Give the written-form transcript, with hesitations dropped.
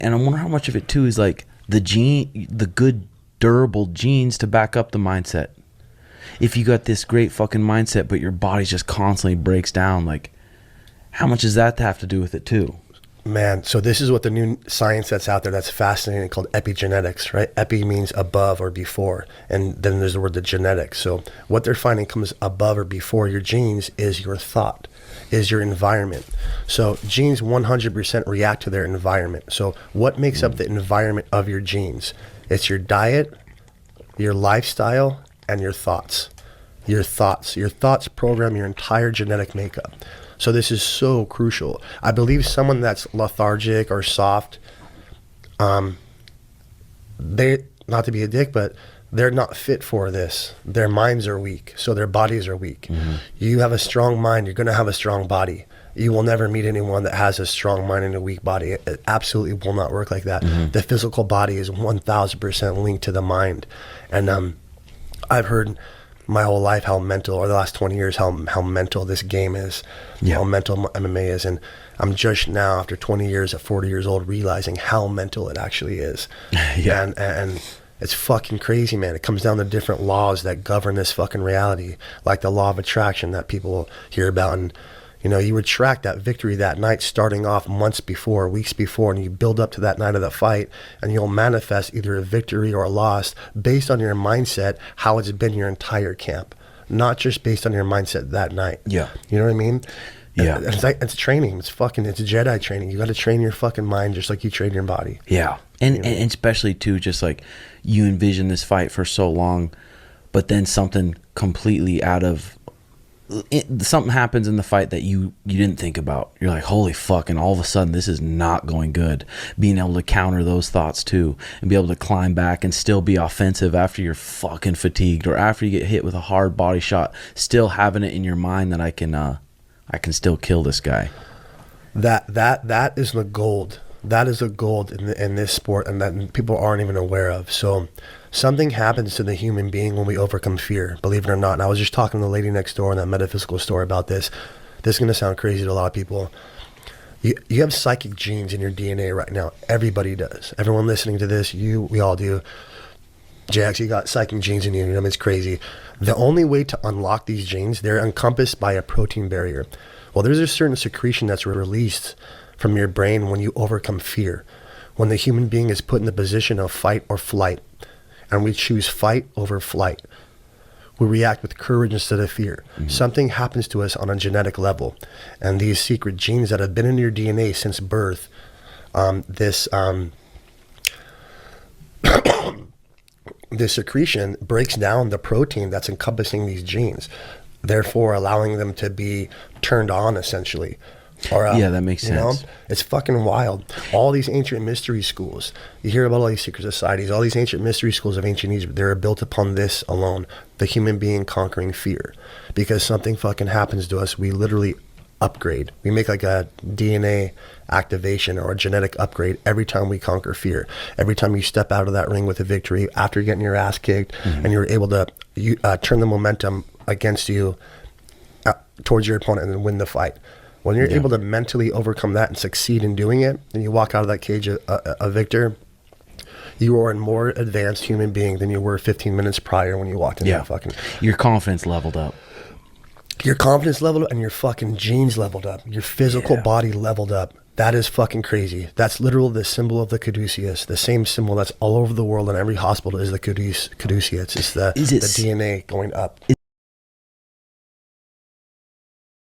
And I wonder how much of it too is like the good durable genes to back up the mindset. If you got this great fucking mindset, but your body just constantly breaks down, like how much does that have to do with it too? Man, so this is what the new science that's out there that's fascinating called epigenetics, right? Epi means above or before, and then there's the word the genetics. So what they're finding comes above or before your genes is your thought, is your environment. So genes 100% react to their environment. So what makes up the environment of your genes? It's your diet, your lifestyle, and your thoughts. Your thoughts program your entire genetic makeup. So this is so crucial. I believe someone that's lethargic or soft, they, not to be a dick, but they're not fit for this. Their minds are weak, so their bodies are weak. Mm-hmm. You have a strong mind, you're gonna have a strong body. You will never meet anyone that has a strong mind and a weak body. It absolutely will not work like that. Mm-hmm. The physical body is 1000% linked to the mind. And I've heard my whole life how mental, or the last 20 years, how mental this game is, how mental MMA is. And I'm just now, after 20 years at 40 years old, realizing how mental it actually is. And it's fucking crazy, man. It comes down to different laws that govern this fucking reality, like the law of attraction that people hear about. And you know, you attract that victory that night, starting off months before, weeks before, and you build up to that night of the fight, and you'll manifest either a victory or a loss based on your mindset, how it's been your entire camp, not just based on your mindset that night. Yeah. You know what I mean? Yeah. It's training. It's Jedi training. You got to train your fucking mind just like you train your body. Yeah. And especially too, just like you envision this fight for so long, but then something completely out of something happens in the fight that you didn't think about. You're like, holy fuck, and all of a sudden this is not going good. Being able to counter those thoughts too, and be able to climb back and still be offensive after you're fucking fatigued, or after you get hit with a hard body shot, still having it in your mind that I can still kill this guy. That is the gold. That is a gold in this sport, and that people aren't even aware of. So something happens to the human being when we overcome fear, believe it or not. And I was just talking to the lady next door in that metaphysical store about this. This is going to sound crazy to a lot of people. You have psychic genes in your DNA right now. Everybody does. Everyone listening to this, we all do. Jax, you got psychic genes in you. You know, it's crazy. The only way to unlock these genes, they're encompassed by a protein barrier. Well, there's a certain secretion that's released from your brain when you overcome fear. When the human being is put in the position of fight or flight, and we choose fight over flight, we react with courage instead of fear. Mm-hmm. Something happens to us on a genetic level, and these secret genes that have been in your DNA since birth, this secretion breaks down the protein that's encompassing these genes, therefore allowing them to be turned on, essentially. Yeah, that makes sense. Know? It's fucking wild. All these ancient mystery schools, you hear about all these secret societies, all these ancient mystery schools of ancient Egypt, they're built upon this alone, the human being conquering fear. Because something fucking happens to us, we literally upgrade. We make like a DNA activation or a genetic upgrade every time we conquer fear. Every time you step out of that ring with a victory after getting your ass kicked, mm-hmm. and you're able to turn the momentum against you towards your opponent and then win the fight. When you're able to mentally overcome that and succeed in doing it, and you walk out of that cage a victor, you are a more advanced human being than you were 15 minutes prior when you walked into that fucking... Your confidence leveled up. Your confidence leveled up, and your fucking genes leveled up. Your physical body leveled up. That is fucking crazy. That's literally the symbol of the caduceus. The same symbol that's all over the world in every hospital is the caduceus. It's the DNA going up.